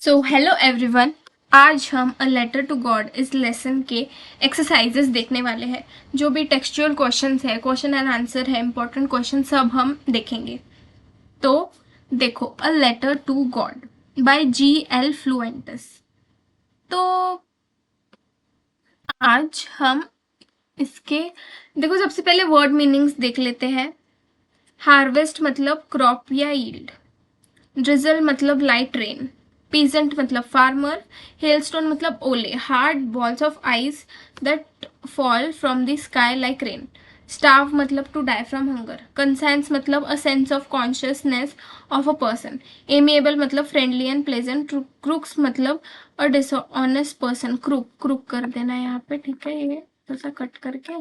So hello everyone. आज हम a letter to God इस लेसन के एक्सरसाइजेस देखने वाले हैं। जो भी टेक्सचुअल क्वेश्चंस है, क्वेश्चन एंड आंसर है, इंपॉर्टेंट क्वेश्चन सब हम देखेंगे। तो देखो, a letter to God by G.L. Fuentes. तो आज हम इसके देखो, सबसे पहले वर्ड मीनिंग्स देख लेते हैं। हार्वेस्ट मतलब क्रॉप या यील्ड। ड्रिजल मतलब लाइट रेन। पीजेंट मतलब फार्मर। हेलस्टोन मतलब ओले, hard balls of ice that fall from the sky like rain. Starve मतलब to die from hunger. Conscience मतलब a sense of consciousness of a person. Amiable मतलब friendly and pleasant. Crooks मतलब a dishonest person. Crook crook कर देना यहाँ पे, ठीक है, ये थोड़ा कट करके।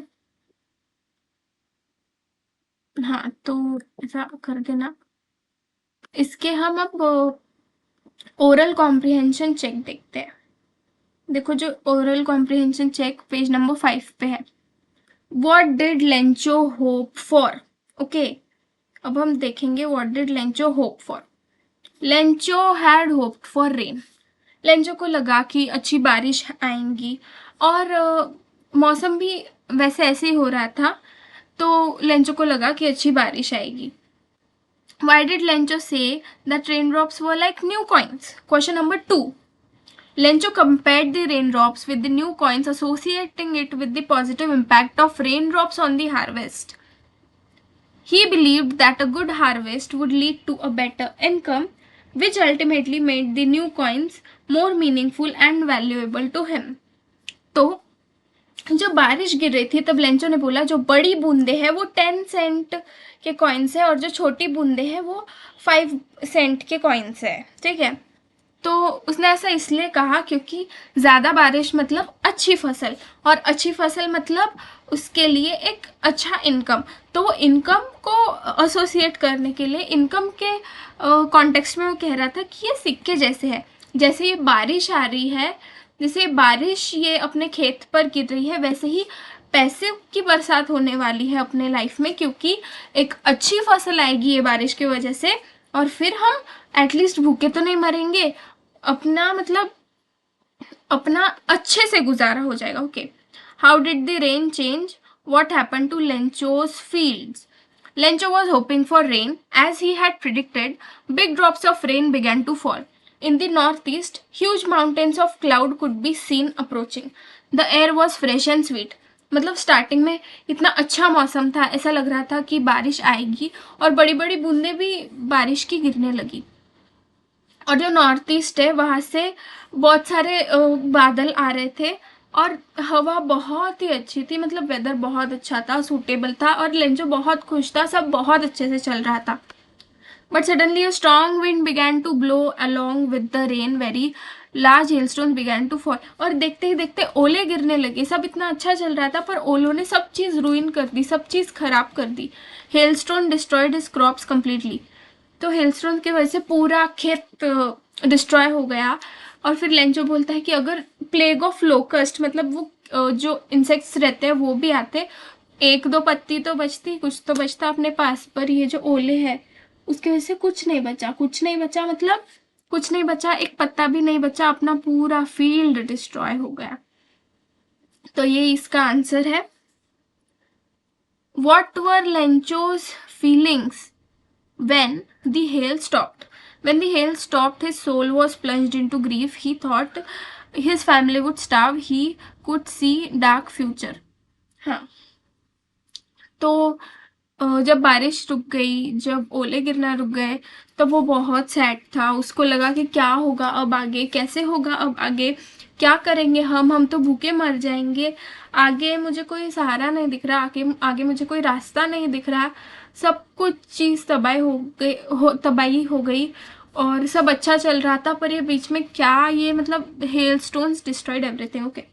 हाँ, तो ऐसा कर देना। इसके हम अब ओरल कॉम्प्रिहेंशन चेक देखते हैं। देखो, जो oral comprehension check page number 5 पे है। What did Lencho hope for? Okay, अब हम देखेंगे what did Lencho hope for. Lencho had hoped for rain. Lencho को लगा कि अच्छी बारिश आएंगी, और मौसम भी वैसे ऐसे ही हो रहा था, तो लेंचो को लगा कि अच्छी बारिश आएगी। Why did Lencho say that raindrops were like new coins? Question number 2. Lencho compared the raindrops with the new coins, associating it with the positive impact of raindrops on the harvest. He believed that a good harvest would lead to a better income, which ultimately made the new coins more meaningful and valuable to him. तो जब बारिश गिर रही थी तब Lencho ने बोला जो बड़ी बूंदे हैं वो 10 सेंट के कॉइन्स है, और जो छोटी बूंदे हैं वो 5 सेंट के कॉइन्स है। ठीक है, तो उसने ऐसा इसलिए कहा क्योंकि ज़्यादा बारिश मतलब अच्छी फसल, और अच्छी फसल मतलब उसके लिए एक अच्छा इनकम। तो वो इनकम को एसोसिएट करने के लिए, इनकम के कॉन्टेक्स्ट में वो कह रहा था कि ये सिक्के जैसे है। जैसे ये बारिश आ रही है, जैसे बारिश ये अपने खेत पर गिर रही है, वैसे ही पैसे की बरसात होने वाली है अपने लाइफ में, क्योंकि एक अच्छी फसल आएगी ये बारिश की वजह से, और फिर हम एटलीस्ट भूखे तो नहीं मरेंगे, अपना मतलब अपना अच्छे से गुजारा हो जाएगा। Okay, how did the rain change? What happen to Lencho's fields? Lencho was hoping for rain. As he had predicted, big drops of rain began to fall. In the northeast, huge mountains of cloud could be seen approaching. The air was fresh and sweet. मतलब starting में इतना अच्छा मौसम था, ऐसा लग रहा था कि बारिश आएगी, और बड़ी बड़ी बूंदें भी बारिश की गिरने लगी। और जो नॉर्थ ईस्ट है वहाँ से बहुत सारे बादल आ रहे थे, और हवा बहुत ही अच्छी थी, मतलब वेदर बहुत अच्छा था, सूटेबल था, और लेंचो बहुत खुश था, सब बहुत अच्छे से चल रहा था। But suddenly a strong wind began to blow along with the rain, very large hailstone began to fall. और देखते ही देखते ओले गिरने लगे। सब इतना अच्छा चल रहा था, पर ओलों ने सब चीज़ रूइन कर दी, सब चीज़ खराब कर दी। Hailstone destroyed his crops completely. तो हेलस्टोन की वजह से पूरा खेत डिस्ट्रॉय हो गया। और फिर लेंचो बोलता है कि अगर प्लेग ऑफ लोकस्ट, मतलब वो जो इंसेक्ट्स रहते हैं वो भी आते, एक दो पत्ती तो बचती, कुछ तो बचता अपने पास, पर ये जो ओले है उसकी वजह से कुछ नहीं बचा, कुछ नहीं बचा, मतलब कुछ नहीं बचा, एक पत्ता भी नहीं बचा, अपना पूरा फील्ड डिस्ट्रॉय हो गया। तो ये इसका आंसर है। What were Lencho's feelings when the hail stopped? When the hail stopped, his soul was plunged into grief. He thought his family would starve. He could see dark future. हाँ, तो जब बारिश रुक गई, जब ओले गिरना रुक गए, तब वो बहुत सैड था। उसको लगा कि क्या होगा अब आगे, कैसे होगा अब आगे, क्या करेंगे हम तो भूखे मर जाएंगे, आगे मुझे कोई सहारा नहीं दिख रहा, आगे आगे मुझे कोई रास्ता नहीं दिख रहा। सब कुछ चीज़ तबाही हो गई, और सब अच्छा चल रहा था, पर ये बीच में क्या, ये मतलब hail stones destroyed everything. Okay,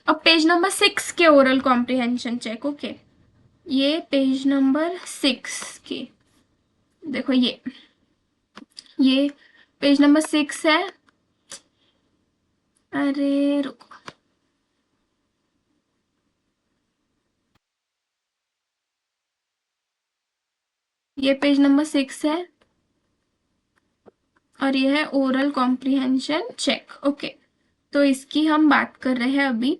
अब पेज नंबर 6 के ओरल कॉम्प्रिहेंशन चेक। ओके, ये पेज नंबर 6 की, देखो ये पेज नंबर 6 है। अरे रुको, ये पेज नंबर 6 है, और ये है ओरल कॉम्प्रिहेंशन चेक। ओके, तो इसकी हम बात कर रहे हैं अभी।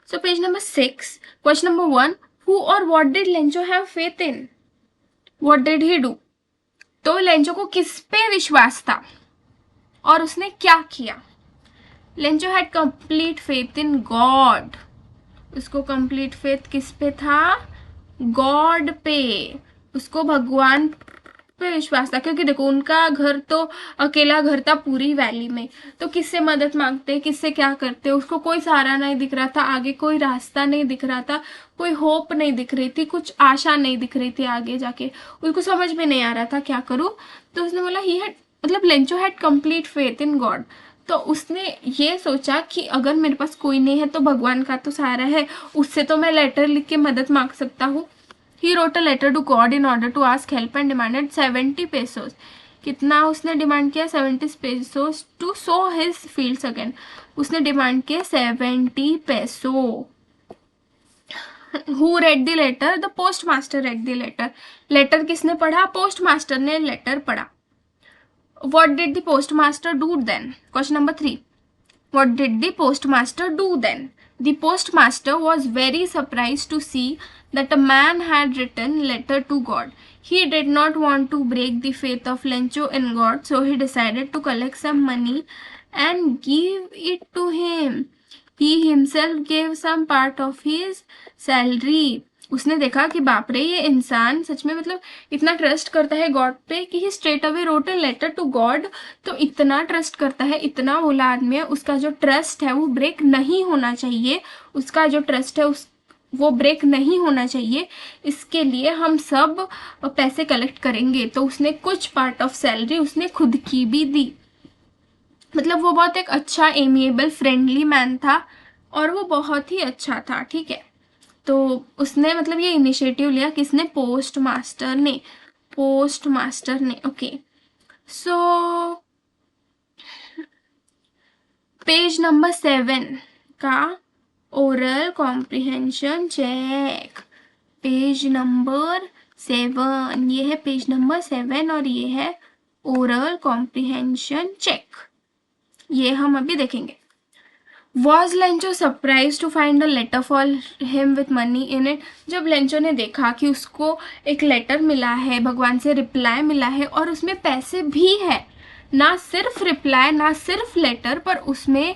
So page number 6, question number 1, who और what did Lencho have faith in, what did he do. तो लेंचो को किस पे विश्वास था और उसने क्या किया। Lencho had complete faith in God, उसको कंप्लीट फेथ किस पे था, गॉड पे, उसको भगवान पे विश्वास था। क्योंकि देखो उनका घर तो अकेला घर था पूरी वैली में, तो किससे मदद मांगते, किससे क्या करते, उसको कोई सहारा नहीं दिख रहा था, आगे कोई रास्ता नहीं दिख रहा था, कोई होप नहीं दिख रही थी, कुछ आशा नहीं दिख रही थी आगे जाके, उसको समझ में नहीं आ रहा था क्या करूं। तो उसने बोला ही हैड, मतलब Lencho had complete faith in God. तो उसने ये सोचा कि अगर मेरे पास कोई नहीं है तो भगवान का तो सहारा है, उससे तो मैं लेटर लिख के मदद मांग सकता हूँ। He wrote a letter to God in order to ask help and demanded 70 pesos. कितना उसने डिमांड किया, 70 pesos to sow his fields again. उसने डिमांड किया 70 पैसो। Who read the letter? The postmaster read the letter. Letter किसने पढ़ा, postmaster ने letter पढ़ा। What did the postmaster do then? Question number 3. What did the postmaster do then? The postmaster was very surprised to see that a man had written letter to God. He did not want to break the faith of Lencho in God, so he decided to collect some money and give it to him. He himself gave some part of his salary. उसने देखा कि बाप रे ये इंसान सच में मतलब इतना ट्रस्ट करता है गॉड पे कि he straight away wrote a letter to God. तो इतना ट्रस्ट करता है, इतना भोला आदमी है, उसका जो ट्रस्ट है वो ब्रेक नहीं होना चाहिए, उसका जो ट्रस्ट है वो ब्रेक नहीं होना चाहिए। इसके लिए हम सब पैसे कलेक्ट करेंगे। तो उसने कुछ पार्ट ऑफ सैलरी उसने खुद की भी दी। मतलब वो बहुत एक अच्छा एमिएबल फ्रेंडली मैन था और वो बहुत ही अच्छा था, ठीक है। तो उसने मतलब ये इनिशिएटिव लिया, किसने, पोस्टमास्टर ने, पोस्टमास्टर ने। ओके, सो पेज नंबर 7 का oral comprehension check, page number 7, ये है पेज नंबर 7 और ये है ओरल कॉम्प्रिहेंशन चेक, ये हम अभी देखेंगे। Was Lencho surprise to find a letter for him with money in it. जब लेंचो ने देखा कि उसको एक लेटर मिला है, भगवान से रिप्लाई मिला है और उसमें पैसे भी है, ना सिर्फ रिप्लाई ना सिर्फ लेटर पर उसमें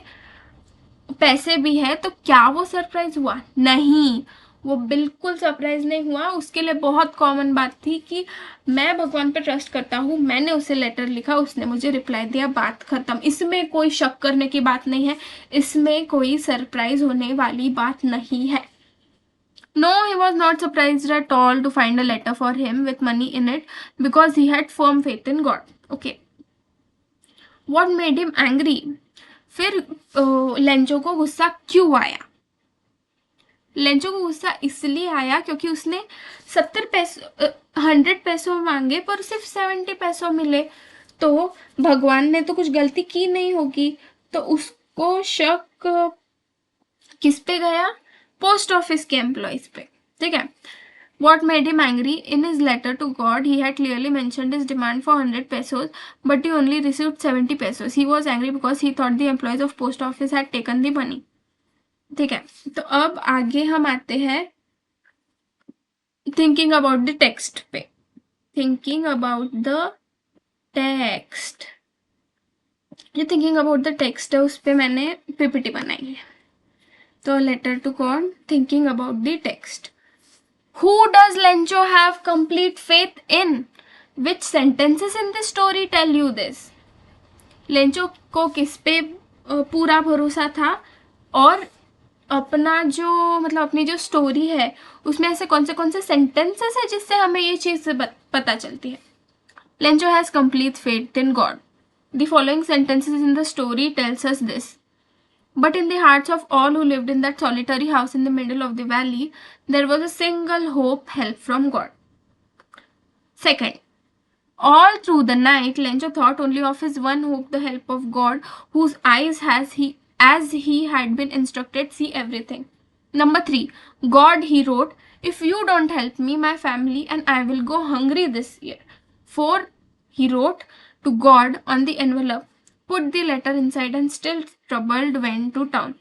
पैसे भी है, तो क्या वो सरप्राइज हुआ? नहीं, वो बिल्कुल सरप्राइज नहीं हुआ। उसके लिए बहुत कॉमन बात थी कि मैं भगवान पे ट्रस्ट करता हूँ, मैंने उसे लेटर लिखा, उसने मुझे रिप्लाई दिया, बात खत्म। इसमें कोई शक करने की बात नहीं है, इसमें कोई सरप्राइज होने वाली बात नहीं है। No, he was not surprised at all to find a letter for him with money in it because he had firm faith in God. Okay. What made him angry? फिर लेंचो को गुस्सा क्यों आया? लेंचो को गुस्सा इसलिए आया क्योंकि उसने 100 पैसों मांगे पर सिर्फ 70 पैसों मिले। तो भगवान ने तो कुछ गलती की नहीं होगी, तो उसको शक किस पे गया? पोस्ट ऑफिस के एम्प्लॉइज पे, ठीक है। What made him angry? In his letter to God, he had clearly mentioned his demand for 100 pesos, but he only received 70 pesos. He was angry because he thought the employees of post office had taken the money. ठीक है, तो अब आगे हम आते हैं thinking about the text पे। Thinking about the text, ये थिंकिंग अबाउट द टेक्स्ट है, उस पे मैंने पीपीटी बनाई है। तो letter to God, thinking about the text. Who does Lencho have complete faith in? Which sentences in the story tell you this? Lencho को किस पे पूरा भरोसा था और अपना जो मतलब अपनी जो स्टोरी है उसमें ऐसे कौन से सेंटेंसेस है जिससे हमें ये चीज पता चलती है? Lencho has complete faith in God. The following sentences in the story tells us this. But in the hearts of all who lived in that solitary house in the middle of the valley, there was a single hope, help from God. Second, all through the night, Lencho thought only of his one hope, the help of God, whose eyes as he had been instructed, see everything. Number 3, God, he wrote, if you don't help me, my family and I will go hungry this year. 4, he wrote, to God on the envelope, put the letter inside, and still troubled went to town.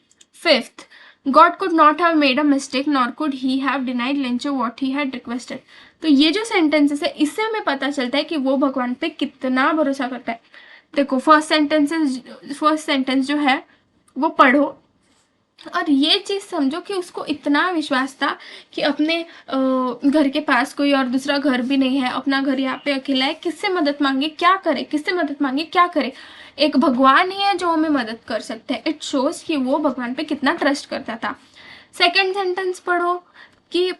Fifth, God could not have made a mistake, nor could he have denied Lencho what he had requested. तो ये जो sentences है इससे हमें पता चलता है कि वो भगवान पे कितना भरोसा करता है. देखो फर्स्ट सेंटेंस जो है वो पढ़ो और ये चीज समझो कि उसको इतना विश्वास था कि अपने घर के पास कोई और दूसरा घर भी नहीं है, अपना घर यहाँ पे अकेला है, किससे मदद मांगे क्या करे, किससे मदद मांगे क्या करे, एक भगवान ही है जो हमें मदद कर सकते हैं. इट शोज कि वो भगवान पे कितना ट्रस्ट करता था. सेकेंड सेंटेंस पढ़ो कि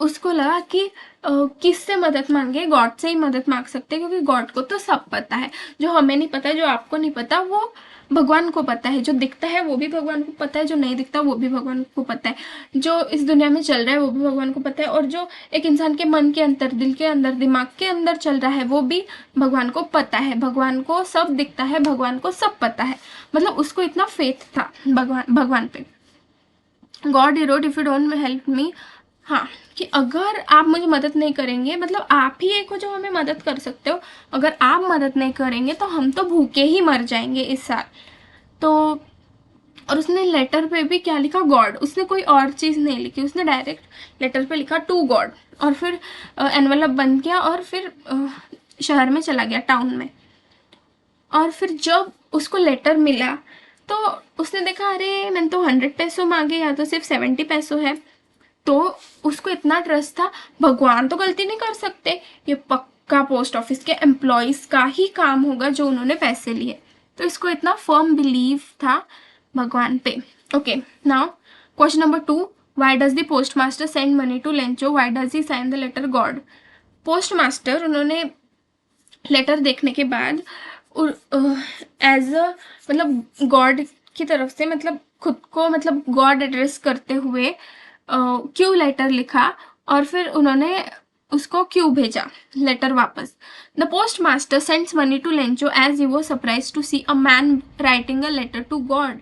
उसको लगा कि किससे मदद मांगे, गॉड से ही मदद मांग सकते हैं क्योंकि गॉड को तो सब पता है, जो हमें नहीं पता, जो आपको नहीं पता वो भगवान को पता है, जो दिखता है वो भी भगवान को पता है, जो नहीं दिखता वो भी भगवान को पता है, जो इस दुनिया में चल रहा है वो भी भगवान को पता है, और जो एक इंसान के मन के अंदर, दिल के अंदर, दिमाग के अंदर चल रहा है वो भी भगवान को पता है. भगवान को सब दिखता है, भगवान को सब पता है. मतलब उसको इतना फेथ था भगवान पे. गॉड हीरोड if you don't help me. हाँ, कि अगर आप मुझे मदद नहीं करेंगे, मतलब आप ही एक हो जो हमें मदद कर सकते हो, अगर आप मदद नहीं करेंगे तो हम तो भूखे ही मर जाएंगे इस साल. तो और उसने लेटर पे भी क्या लिखा, गॉड. उसने कोई और चीज़ नहीं लिखी, उसने डायरेक्ट लेटर पे लिखा टू गॉड, और फिर एनवेलप बंद किया और फिर शहर में चला गया, टाउन में. और फिर जब उसको लेटर मिला तो उसने देखा अरे मैंने तो 100 पैसों मांगे, या तो सिर्फ 70 पैसों है. तो उसको इतना ट्रस्ट था, भगवान तो गलती नहीं कर सकते, ये पक्का पोस्ट ऑफिस के एम्प्लॉयज का ही काम होगा जो उन्होंने पैसे लिए. तो इसको इतना फर्म बिलीव था भगवान पे. Okay, now question number 2, why does the post master send money to Lencho, why does he sign the letter God. Post master उन्होंने लेटर देखने के बाद एज अ मतलब गॉड की तरफ से, मतलब खुद को मतलब गॉड एड्रेस करते हुए क्यों लेटर लिखा, और फिर उन्होंने उसको क्यों भेजा लेटर वापस. The post master sends money to Lencho as he was surprise to see a man writing a letter to God.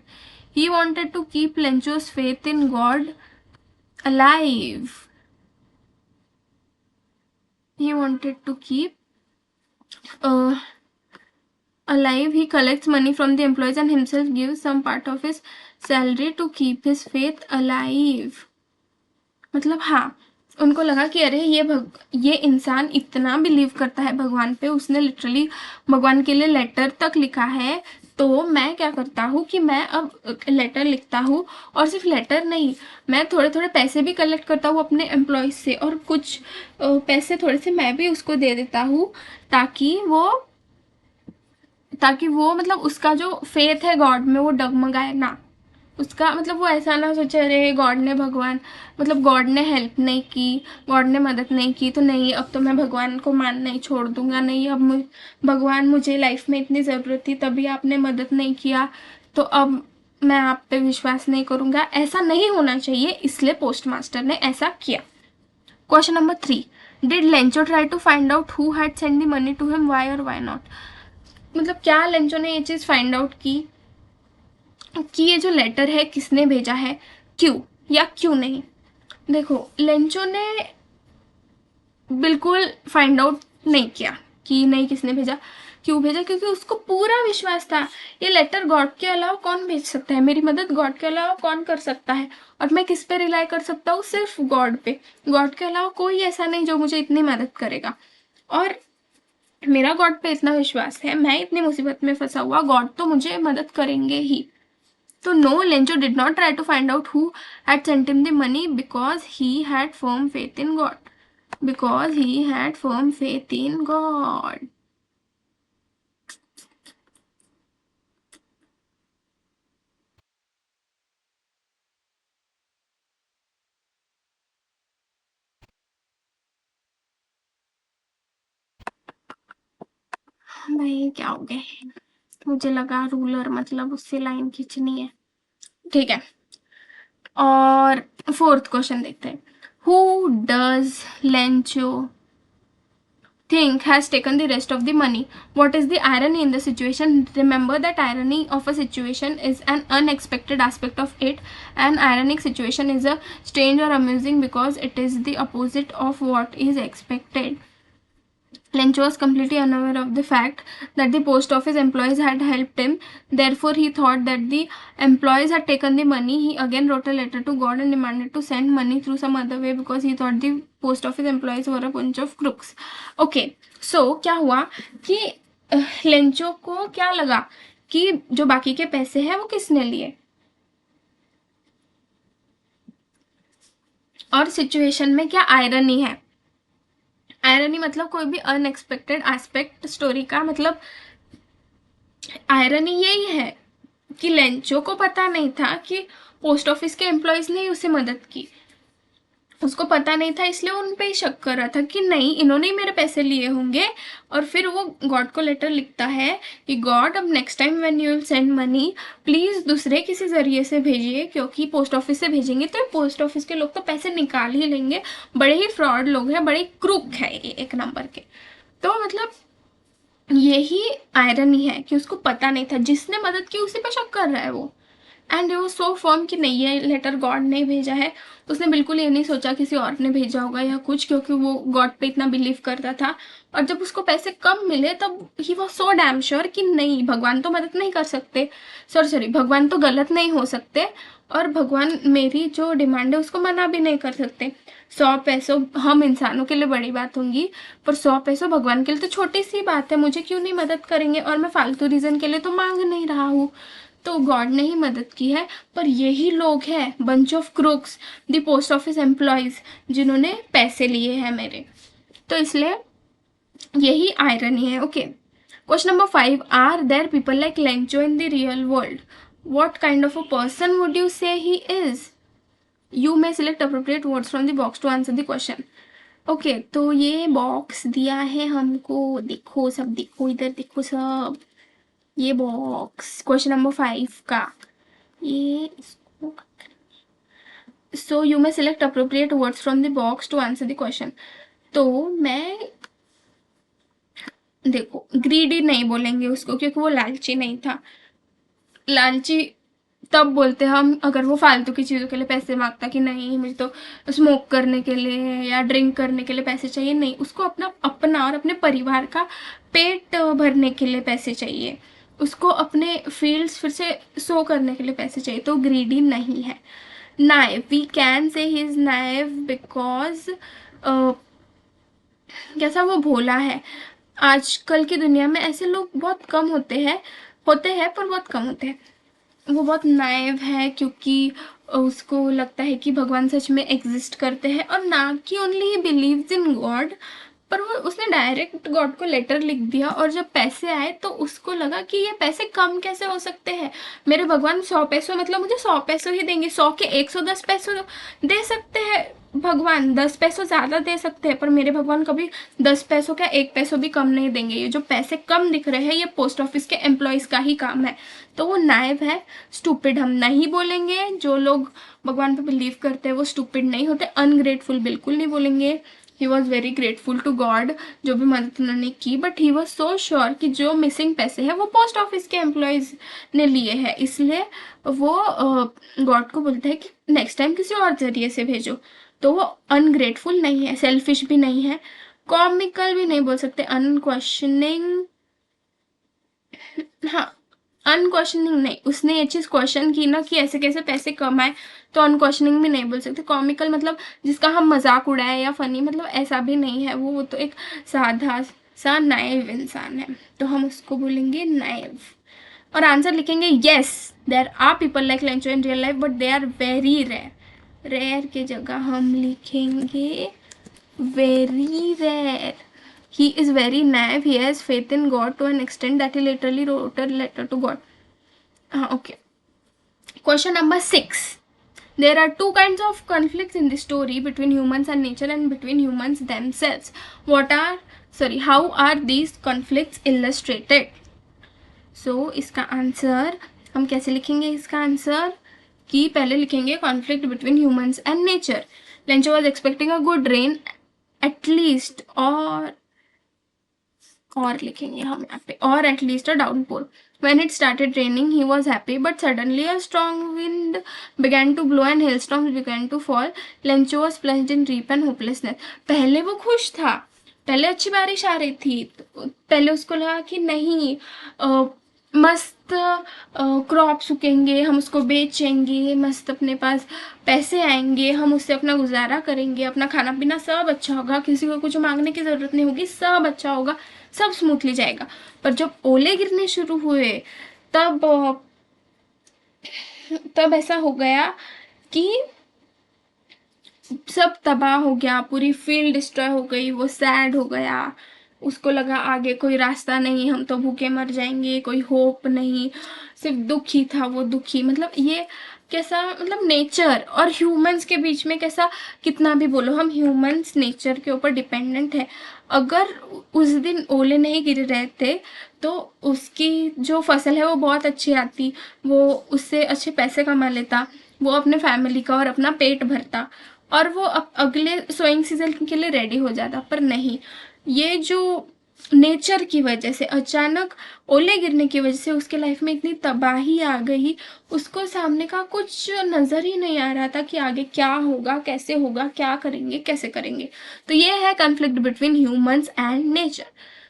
He wanted to keep Lencho's faith in God alive. He wanted to keep alive. He collects money from the employees and himself gives some part of his salary to keep his faith alive. मतलब हाँ, उनको लगा कि अरे ये इंसान इतना believe करता है भगवान पे, उसने लिटरली भगवान के लिए लेटर तक लिखा है, तो मैं क्या करता हूँ कि मैं अब लेटर लिखता हूँ, और सिर्फ लेटर नहीं, मैं थोड़े थोड़े पैसे भी कलेक्ट करता हूँ अपने एम्प्लॉयज से, और कुछ पैसे थोड़े से मैं भी उसको दे देता हूँ, ताकि वो मतलब उसका जो फेथ है गॉड में वो डगमगाए ना. उसका मतलब वो ऐसा ना सोचे अरे गॉड ने हेल्प नहीं की, गॉड ने मदद नहीं की, तो नहीं अब तो मैं भगवान को मानना ही छोड़ दूंगा, नहीं अब भगवान मुझे लाइफ में इतनी ज़रूरत थी तभी आपने मदद नहीं किया, तो अब मैं आप पे विश्वास नहीं करूंगा. ऐसा नहीं होना चाहिए, इसलिए पोस्ट मास्टर ने ऐसा किया. Question number 3, did Lencho try to find out who had send the money to him, why और व्हाई नॉट. मतलब क्या लेंचो ने ये चीज़ फाइंड आउट की कि ये जो लेटर है किसने भेजा है, क्यों या क्यों नहीं. देखो, लेंचो ने बिल्कुल फाइंड आउट नहीं किया कि नहीं किसने भेजा, क्यों भेजा, क्योंकि उसको पूरा विश्वास था ये लेटर गॉड के अलावा कौन भेज सकता है, मेरी मदद गॉड के अलावा कौन कर सकता है, और मैं किस पे रिलाई कर सकता हूँ, सिर्फ गॉड पे. गॉड के अलावा कोई ऐसा नहीं जो मुझे इतनी मदद करेगा, और मेरा गॉड पे इतना विश्वास है, मैं इतनी मुसीबत में फंसा हुआ, गॉड तो मुझे मदद करेंगे ही. So no, Lencho did not try to find out who had sent him the money because he had firm faith in God. Because he had firm faith in God. भाई क्या हो गए, मुझे लगा रूलर मतलब उससे लाइन खींचनी है. ठीक है, और फोर्थ क्वेश्चन देखते हैं. Who does Lencho think has taken the rest of the money? What is the irony in the situation? Remember that irony of a situation is an unexpected aspect of it. An ironic situation is a strange or amusing because it is the opposite of what is expected. Lencho was completely unaware of the fact that the post office employees had helped him. Therefore, he thought that the employees had taken the money. He again wrote a letter to God and demanded to send money through some other way because he thought the post office employees were a bunch of crooks. Okay, so क्या हुआ कि Lencho को क्या लगा कि जो बाकी के पैसे हैं वो किसने लिए, और सिचुएशन में क्या आयरनी है। आयरनी मतलब कोई भी अनएक्सपेक्टेड एस्पेक्ट स्टोरी का, मतलब आयरनी यही है कि लेंचो को पता नहीं था कि पोस्ट ऑफिस के एम्प्लॉयज ने उसे मदद की। उसको पता नहीं था, इसलिए उन पे ही शक कर रहा था कि नहीं इन्होंने ही मेरे पैसे लिए होंगे। और फिर वो गॉड को लेटर लिखता है कि गॉड अब next time when you will send money please दूसरे किसी ज़रिए से भेजिए, क्योंकि पोस्ट ऑफिस से भेजेंगे तो पोस्ट ऑफिस के लोग तो पैसे निकाल ही लेंगे, बड़े ही फ्रॉड लोग हैं, बड़े क्रूक है ये एक नंबर के। तो मतलब यही आयरनी है कि उसको पता नहीं था, जिसने मदद की उसी पे शक कर रहा है वो। एंड वो सो फर्म कि नहीं ये लेटर गॉड ने भेजा है। उसने बिल्कुल ये नहीं सोचा किसी और ने भेजा होगा या कुछ, क्योंकि वो गॉड पे इतना बिलीव करता था। और जब उसको पैसे कम मिले तब ही वो सो डैम श्योर कि नहीं भगवान तो मदद नहीं कर सकते, सॉरी भगवान तो गलत नहीं हो सकते, और भगवान मेरी जो डिमांड है उसको मना भी नहीं कर सकते। 100 पैसों हम इंसानों के लिए बड़ी बात होंगी, पर 100 पैसों भगवान के लिए तो छोटी सी बात है, मुझे क्यों नहीं मदद करेंगे, और मैं फालतू रीज़न के लिए तो मांग नहीं रहा हूँ। तो गॉड ने ही मदद की है। पर यही लोग हैं bunch of crooks, the post office employees, जिन्होंने पैसे लिए हैं मेरे। तो इसलिए यही आयरनी है। Okay, question number 5, are there people like Lencho in the real world? What kind of a person would you say he is? You may select appropriate words from the box to answer the question. Okay, तो ये box दिया है हमको, देखो सब, देखो इधर देखो सब, ये बॉक्स क्वेश्चन नंबर 5 का, ये इसको, so you may select appropriate words from the box to answer the question. तो मैं, देखो ग्रीडी नहीं बोलेंगे उसको क्योंकि वो लालची नहीं था। लालची तब बोलते हम अगर वो फालतू की चीज़ों के लिए पैसे मांगता कि नहीं मुझे तो स्मोक करने के लिए या ड्रिंक करने के लिए पैसे चाहिए, नहीं उसको अपना अपना और अपने परिवार का पेट भरने के लिए पैसे चाहिए, उसको अपने फील्ड्स फिर से शो करने के लिए पैसे चाहिए, तो ग्रीडी नहीं है। Naive, we can say he is naive because कैसा वो भोला है। आजकल की दुनिया में ऐसे लोग बहुत कम होते हैं पर बहुत कम होते हैं। वो बहुत नाइव है क्योंकि उसको लगता है कि भगवान सच में एग्जिस्ट करते हैं, और ना कि only he believes in God, पर वो उसने डायरेक्ट गॉड को लेटर लिख दिया, और जब पैसे आए तो उसको लगा कि ये पैसे कम कैसे हो सकते हैं, मेरे भगवान 100 पैसों मतलब मुझे 100 पैसों ही देंगे, 100 के 110 पैसों दे सकते हैं भगवान, 10 पैसों ज़्यादा दे सकते हैं, पर मेरे भगवान कभी 10 पैसों का 1 पैसों भी कम नहीं देंगे। ये जो पैसे कम दिख रहे हैं ये पोस्ट ऑफिस के एम्प्लॉयज़ का ही काम है। तो वो नाइव है, स्टूपिड हम नहीं बोलेंगे। जो लोग भगवान पे बिलीव करते हैं वो स्टूपिड नहीं होते। अनग्रेटफुल बिल्कुल नहीं बोलेंगे। He was very grateful to God जो भी मदद उन्होंने की, but he was so sure कि जो मिसिंग पैसे हैं वो पोस्ट ऑफिस के एम्प्लॉयज़ ने लिए हैं, इसलिए वो गॉड को बोलता है कि नेक्स्ट टाइम किसी और जरिए से भेजो। तो वो अनग्रेटफुल नहीं है, सेल्फिश भी नहीं है, कॉमिकल भी नहीं बोल सकते, अनक्वेश्चनिंग, हाँ अनक्वेश्चनिंग नहीं, उसने ये चीज़ क्वेश्चन की ना कि ऐसे कैसे पैसे कमाए, तो अनक्वेश्चनिंग भी नहीं बोल सकते। कॉमिकल मतलब जिसका हम मजाक उड़ाए या फनी, मतलब ऐसा भी नहीं है वो तो एक साधा सा नाइव इंसान है, तो हम उसको बोलेंगे नाइव। और आंसर लिखेंगे yes there are people like Lencho in real life but they are very rare. Rare की जगह हम लिखेंगे very rare. He is very naive. He has faith in God to an extent that he literally wrote a letter to God. Okay. Question number 6. There are two kinds of conflicts in the story between humans and nature and between humans themselves. How are these conflicts illustrated? So, इसका answer हम कैसे लिखेंगे? इसका answer कि पहले लिखेंगे conflict between humans and nature. Lencho was expecting a good rain at least, और लिखेंगे हम यहाँ पे, और at least a downpour. When it started raining, he was happy, but suddenly a strong wind began to blow and hailstorms began to fall. Lencho was plunged in grief and hopelessness. पहले वो खुश था पहले अच्छी बारिश आ रही थी, तो पहले उसको लगा कि नहीं, मस्त क्रॉप्स उगेंगे, हम उसको बेचेंगे, मस्त अपने पास पैसे आएंगे, हम उससे अपना गुजारा करेंगे, अपना खाना पीना सब अच्छा होगा, किसी को कुछ मांगने की ज़रूरत नहीं होगी, सब अच्छा होगा, सब स्मूथली जाएगा। पर जब ओले गिरने शुरू हुए, तब तब ऐसा हो गया कि सब तबाह हो गया, पूरी फील्ड डिस्ट्रॉय हो गई, वो सैड हो गया, उसको लगा आगे कोई रास्ता नहीं, हम तो भूखे मर जाएंगे, कोई होप नहीं, सिर्फ दुख ही था, वो दुखी, मतलब ये कैसा, मतलब नेचर और ह्यूमंस के बीच में कैसा, कितना भी बोलो हम ह्यूमंस नेचर के ऊपर डिपेंडेंट है। अगर उस दिन ओले नहीं गिर रहे थे तो उसकी जो फसल है वो बहुत अच्छी आती, वो उससे अच्छे पैसे कमा लेता, वो अपने फैमिली का और अपना पेट भरता, और वो अगले सोइंग सीजन के लिए रेडी हो जाता। पर नहीं, ये जो नेचर की वजह से अचानक ओले गिरने की वजह से उसके लाइफ में इतनी तबाही आ गई, उसको सामने का कुछ नज़र ही नहीं आ रहा था कि आगे क्या होगा, कैसे होगा, क्या करेंगे, कैसे करेंगे। तो ये है conflict between humans and nature.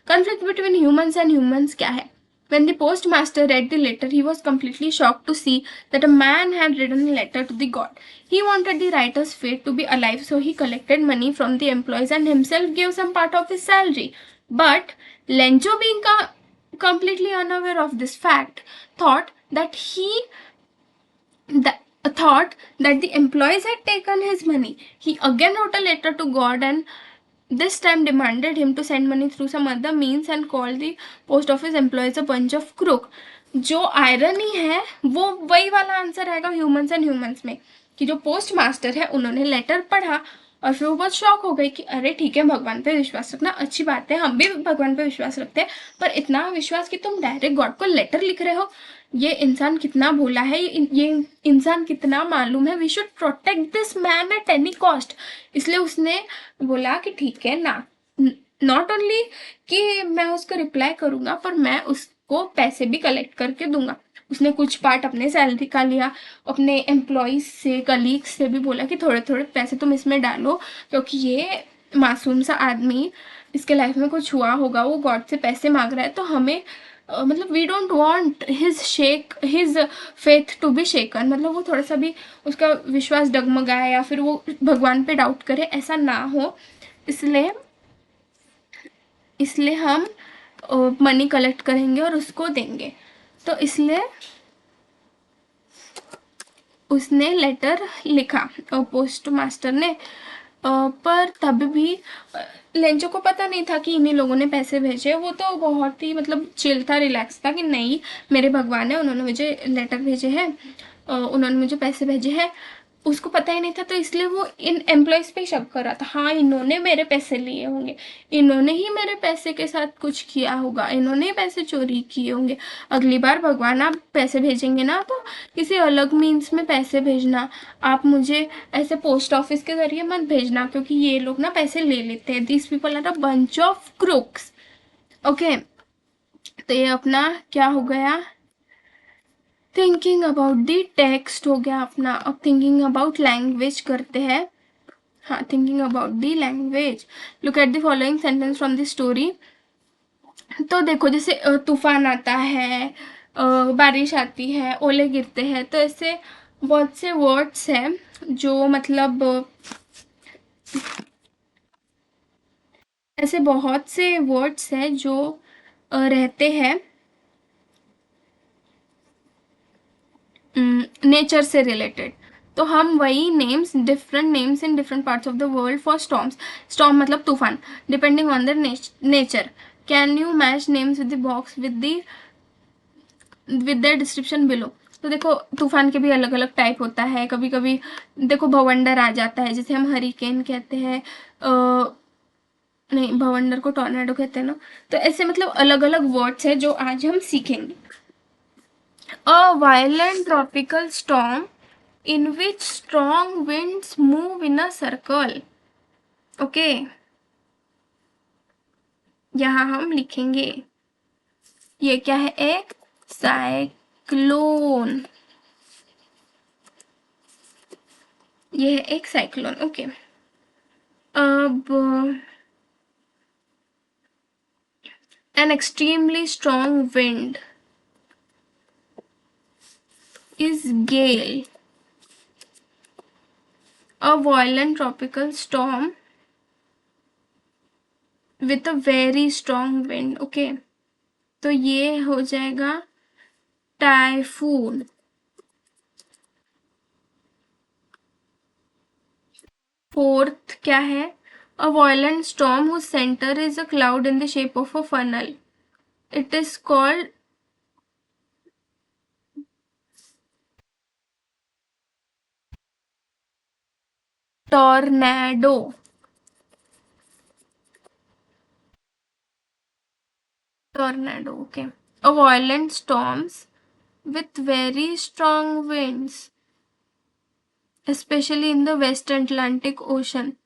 Conflict between humans and humans क्या है? When the postmaster read the letter, he was completely shocked to see that a man had written a letter to the god. He wanted the writer's fate to be alive, so he collected money from the employees and himself gave some part of his salary. But Lencho, being completely unaware of this fact, thought that the employees had taken his money. He again wrote a letter to God and this time demanded him to send money through some other means and called the post office employees a bunch of crook. जो irony है वो वही वाला answer आएगा humans and humans में, कि जो post master है उन्होंने लेटर पढ़ा और फिर वो बहुत शॉक हो गई कि अरे ठीक है, भगवान पे विश्वास रखना अच्छी बात है, हम भी भगवान पे विश्वास रखते हैं, पर इतना विश्वास कि तुम डायरेक्ट गॉड को लेटर लिख रहे हो, ये इंसान कितना भोला है, ये इंसान कितना मालूम है, we should protect this man at any cost. इसलिए उसने बोला कि ठीक है ना, नॉट ओनली कि मैं उसको रिप्लाई करूंगा, पर मैं उसको पैसे भी कलेक्ट करके दूंगा। उसने कुछ पार्ट अपने सैलरी का लिया, अपने एम्प्लॉयज से, कलीग्स से भी बोला कि थोड़े थोड़े पैसे तुम इसमें डालो, क्योंकि ये मासूम सा आदमी, इसके लाइफ में कुछ हुआ होगा, वो गॉड से पैसे मांग रहा है, तो हमें मतलब we don't want his faith to be shaken, मतलब वो थोड़ा सा भी उसका विश्वास डगमगाए या फिर वो भगवान पे डाउट करे, ऐसा ना हो। इसलिए इसलिए हम मनी कलेक्ट करेंगे और उसको देंगे। तो इसलिए उसने लेटर लिखा पोस्ट मास्टर ने, पर तब भी लेंचो को पता नहीं था कि इन्हीं लोगों ने पैसे भेजे। वो तो बहुत ही मतलब चिल था, रिलैक्स था कि नहीं, मेरे भगवान है, उन्होंने मुझे लेटर भेजे हैं, उन्होंने मुझे पैसे भेजे हैं। उसको पता ही नहीं था, तो इसलिए वो इन एम्प्लॉयज़ पे ही शक कर रहा था, हाँ इन्होंने मेरे पैसे लिए होंगे, इन्होंने ही मेरे पैसे के साथ कुछ किया होगा, इन्होंने ही पैसे चोरी किए होंगे। अगली बार भगवान आप पैसे भेजेंगे ना तो किसी अलग मीन्स में पैसे भेजना, आप मुझे ऐसे पोस्ट ऑफिस के ज़रिए मत भेजना, क्योंकि ये लोग ना पैसे ले लेते हैं, this people are a bunch of crooks. Okay, तो ये अपना क्या हो गया, थिंकिंग अबाउट दी टेक्स्ट हो गया अपना। अब थिंकिंग अबाउट लैंग्वेज करते हैं। हाँ, thinking about the language, look at the following sentence from the story. तो देखो, जैसे तूफान आता है, बारिश आती है, ओले गिरते हैं, तो ऐसे बहुत से वर्ड्स हैं जो मतलब ऐसे बहुत से वर्ड्स हैं जो रहते हैं नेचर से रिलेटेड। तो हम वही names, different names in different parts of the world for storms. Storm मतलब तूफान, depending on the nature. Can you match names with the box with the description below. तो देखो, तूफान के भी अलग अलग टाइप होता है। कभी कभी देखो भवंडर आ जाता है, जैसे हम हरिकेन कहते हैं, नहीं, भवंडर को टॉर्नेडो कहते हैं ना। तो ऐसे मतलब अलग अलग वर्ड्स हैं जो आज हम सीखेंगे। A violent tropical storm in which strong winds move in a circle. Okay, यहाँ हम लिखेंगे ये क्या है, एक साइक्लोन, ये है एक साइक्लोन। ओके, अब An extremely strong wind is gale. A violent tropical storm with a very strong wind. Okay तो ये हो जाएगा टाइफून. फोर्थ क्या है? अ violent storm whose center is a cloud in the shape of a funnel. It is called tornado. Tornado, okay. A violent storms with very strong winds, especially in the West Atlantic Ocean.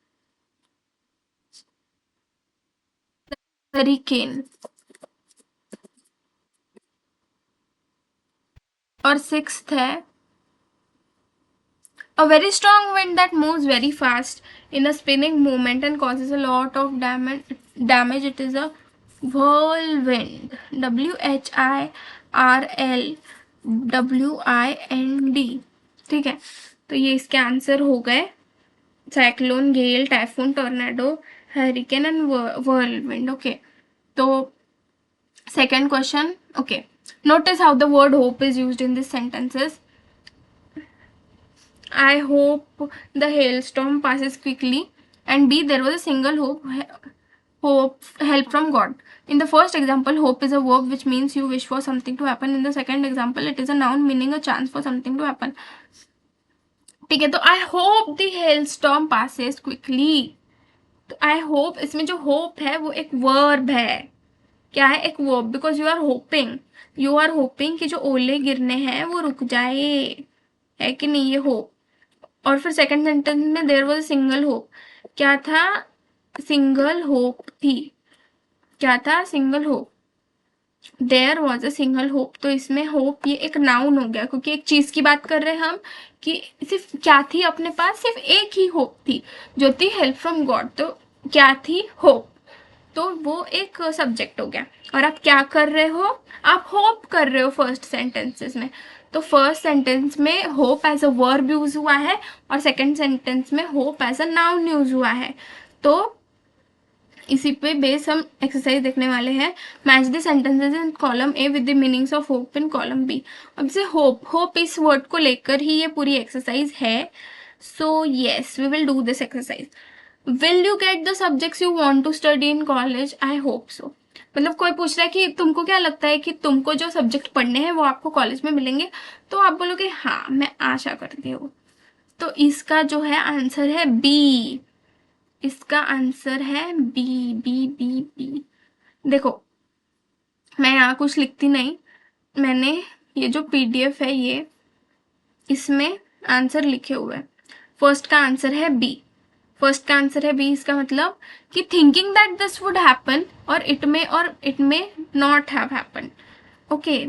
Hurricane. और sixth है a very strong wind that moves very fast in a spinning movement and causes a lot of damage. It is a whirlwind. WHIRLWIND. ठीक है, तो ये इसके answer हो गए. Cyclone, gale, typhoon, tornado, hurricane and whirlwind. Okay, तो second question. Okay, notice how the word hope is used in these sentences. I hope the hailstorm passes quickly. And B, there was a single help from God. In the first example, hope is a verb which means you wish for something to happen. In the second example, it is a noun meaning a chance for something to happen. ठीक है, तो I hope the hailstorm passes quickly. तो I hope, इसमें जो hope है वो एक verb है. क्या है? एक verb. Because you are hoping कि जो ओले गिरने हैं वो रुक जाए, है कि नहीं? ये होप. और फिर सेकंड सेंटेंस में देयर वाज सिंगल होप. क्या था? सिंगल होप थी. क्या था? Single hope. There was a single hope. तो इसमें होप ये एक नाउन हो गया, क्योंकि एक चीज की बात कर रहे हैं हम कि सिर्फ क्या थी अपने पास? सिर्फ एक ही होप थी, जो थी हेल्प फ्रॉम गॉड. तो क्या थी? होप. तो वो एक सब्जेक्ट हो गया. और आप क्या कर रहे हो? आप होप कर रहे हो फर्स्ट सेंटेंसेस में. तो फर्स्ट सेंटेंस में hope as a verb use हुआ है और सेकंड सेंटेंस में hope as a noun use हुआ है. तो इसी पे बेस हम एक्सरसाइज देखने वाले हैं. Match the sentences in column A with the meanings of hope in column B. अब से होप इस वर्ड को लेकर ही ये पूरी एक्सरसाइज है. So yes, we will do this exercise. Will you get the subjects you want to study in college? I hope so. मतलब कोई पूछ रहा है कि तुमको क्या लगता है कि तुमको जो सब्जेक्ट पढ़ने हैं वो आपको कॉलेज में मिलेंगे? तो आप बोलोगे हाँ, मैं आशा करती हूँ. तो इसका जो है आंसर है बी. इसका आंसर है बी. B B B. देखो, मैं यहाँ कुछ लिखती नहीं. मैंने ये जो पीडीएफ है ये, इसमें आंसर लिखे हुए हैं. फर्स्ट का आंसर है बी. फर्स्ट का आंसर है बी. इसका मतलब कि thinking that this would happen, और it may not have happened. Okay.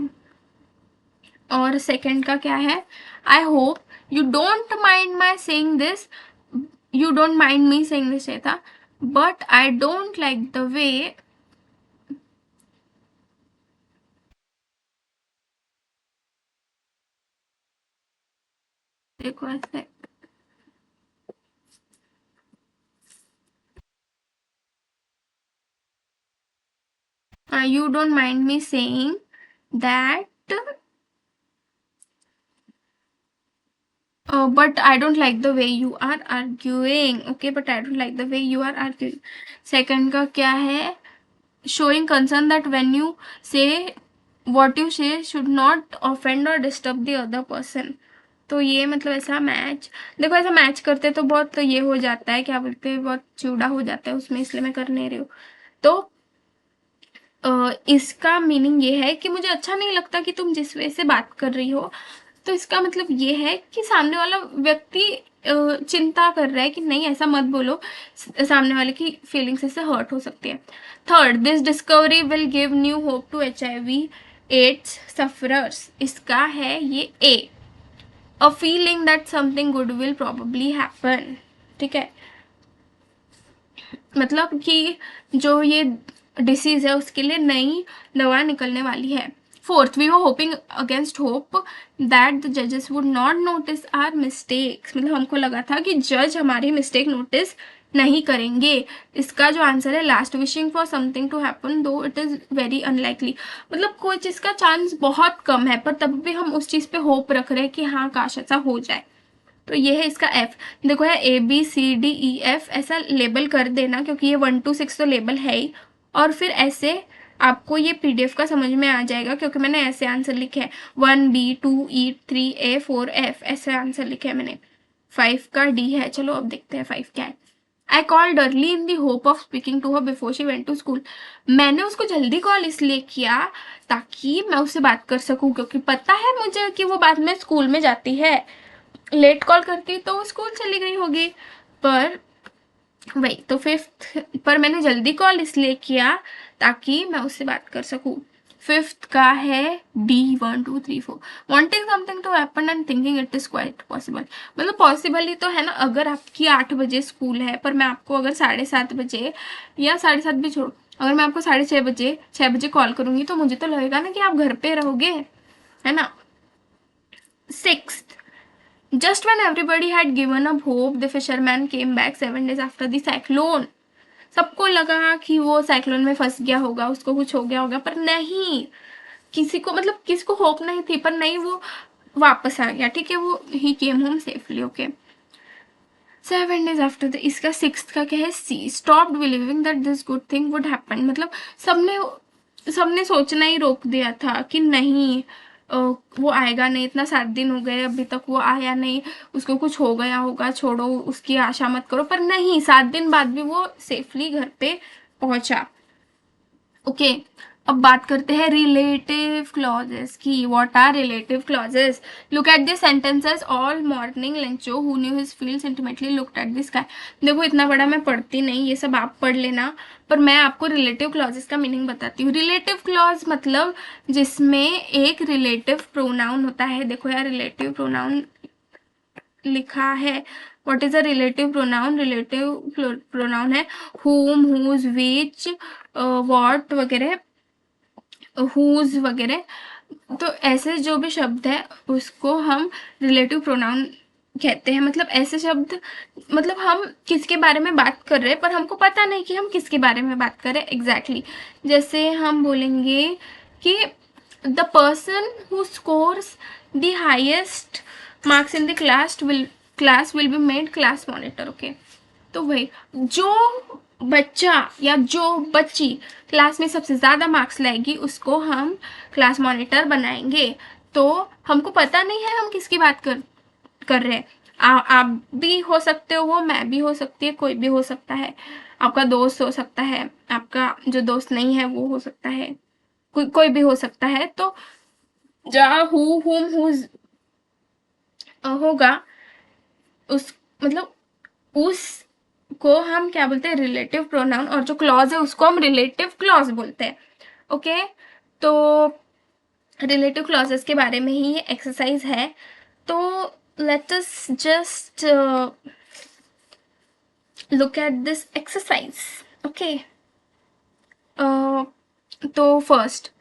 और सेकंड का क्या है? I hope you don't mind my saying this. You don't mind me saying this था, but I don't like the way देखो ऐसे. You don't mind me saying that, but I don't like the way you are arguing. Okay, but I don't like the way you are arguing. Second का क्या है? Showing concern that when you say what you say should not offend or disturb the other person. तो ये मतलब ऐसा match, देखो ऐसा match करते तो बहुत ये हो जाता है, क्या बोलते हैं, बहुत चूड़ा हो जाता है उसमें, इसलिए मैं कर नहीं रही हूँ. तो इसका मीनिंग ये है कि मुझे अच्छा नहीं लगता कि तुम जिस वे से बात कर रही हो. तो इसका मतलब ये है कि सामने वाला व्यक्ति चिंता कर रहा है कि नहीं ऐसा मत बोलो, सामने वाले की फीलिंग्स इससे हर्ट हो सकती है. Third, this discovery will give new hope to HIV AIDS sufferers. इसका है ये A. A feeling that something good will probably happen. ठीक है, मतलब कि जो ये डिसीज है उसके लिए नई दवा निकलने वाली है। Fourth, we were hoping against hope that the जजेस would not notice our mistakes, मतलब हमको लगा था कि जज हमारी मिस्टेक नोटिस नहीं करेंगे। इसका जो आंसर है last, wishing for something to happen though it is very unlikely, मतलब कोई चीज का चांस बहुत कम है पर तब भी हम उस चीज पे होप रख रहे हैं कि हाँ काश ऐसा हो जाए। तो ये है इसका एफ। देखो है ABCDEF, ऐसा लेबल कर देना क्योंकि ये 1 to 6 तो लेबल है ही, और फिर ऐसे आपको ये PDF का समझ में आ जाएगा क्योंकि मैंने ऐसे आंसर लिखे हैं 1B2E3A4F, ऐसे आंसर लिखे हैं मैंने। 5 का D है, चलो अब देखते हैं 5 क्या है। I called early in the hope of speaking to her before she went to school, मैंने उसको जल्दी कॉल इसलिए किया ताकि मैं उससे बात कर सकूं क्योंकि पता है मुझे कि वो बाद में स्कूल में जाती है। लेट कॉल करती तो वो स्कूल चली गई होगी, पर वही तो फिफ्थ पर मैंने जल्दी कॉल इसलिए किया ताकि मैं उससे बात कर सकूं। फिफ्थ का है D 1 2 3 4, wanting something to happen and thinking it is quite possible, मतलब पॉसिबल ही तो है ना। अगर आपकी 8 बजे स्कूल है पर मैं आपको अगर 7:30 बजे या 7:30 भी छोड़ो, अगर मैं आपको 6:30 6 बजे कॉल करूंगी तो मुझे तो लगेगा ना कि आप घर पे रहोगे, है ना। Sixth, just when everybody had given up hope, the fisherman came back 7 days after the cyclone. सबको लगा कि वो साइक्लोन में फंस गया होगा, उसको कुछ हो गया होगा, पर नहीं, किसी को मतलब किसी को होप नहीं थी, पर नहीं, वो वापस आ गया। ठीक है, वो he came home safely. Okay, 7 days after the, इसका सिक्स्थ का क्या है C, stopped believing that this good thing would happen, मतलब सबने सबने सोचना ही रोक दिया था कि नहीं वो आएगा नहीं, इतना 7 दिन हो गए अभी तक वो आया नहीं, उसको कुछ हो गया होगा, छोड़ो उसकी आशा मत करो, पर नहीं, 7 दिन बाद भी वो सेफली घर पे पहुंचा। ओके, अब बात करते हैं रिलेटिव क्लॉजेस की। What are relative clauses? Look at the sentences all morning Lencho who knew his fields intimately looked at the sky. देखो इतना बड़ा मैं पढ़ती नहीं, ये सब आप पढ़ लेना, पर मैं आपको रिलेटिव क्लॉजेस का मीनिंग बताती हूँ। रिलेटिव क्लॉज मतलब जिसमें एक रिलेटिव प्रोनाउन होता है। देखो यार, रिलेटिव प्रोनाउन लिखा है। What is a relative pronoun? Relative pronoun है whom, whose, which, what वगैरह, whose वगैरह। तो ऐसे जो भी शब्द है उसको हम रिलेटिव प्रोनाउन कहते हैं। मतलब ऐसे शब्द, मतलब हम किसके बारे में बात कर रहे हैं पर हमको पता नहीं कि हम किसके बारे में बात कर रहे हैं एग्जैक्टली। जैसे हम बोलेंगे कि the person who scores the highest marks in the class will be made class monitor. Okay, तो वही, जो बच्चा या जो बच्ची क्लास में सबसे ज़्यादा मार्क्स लाएगी उसको हम क्लास मॉनिटर बनाएंगे। तो हमको पता नहीं है हम किसकी बात कर रहे हैं। आप भी हो सकते हो, वो मैं भी हो सकती है, कोई भी हो सकता है, आपका दोस्त हो सकता है, आपका जो दोस्त नहीं है वो हो सकता है, कोई भी हो सकता है। तो जहाँ हु हुम हुज होगा उस, मतलब उस को हम क्या बोलते हैं? Relative pronoun. और जो क्लॉज है उसको हम रिलेटिव क्लॉज बोलते हैं। ओके, तो रिलेटिव क्लॉजेस के बारे में ही ये एक्सरसाइज है। तो let us just look at this exercise. Okay, तो first,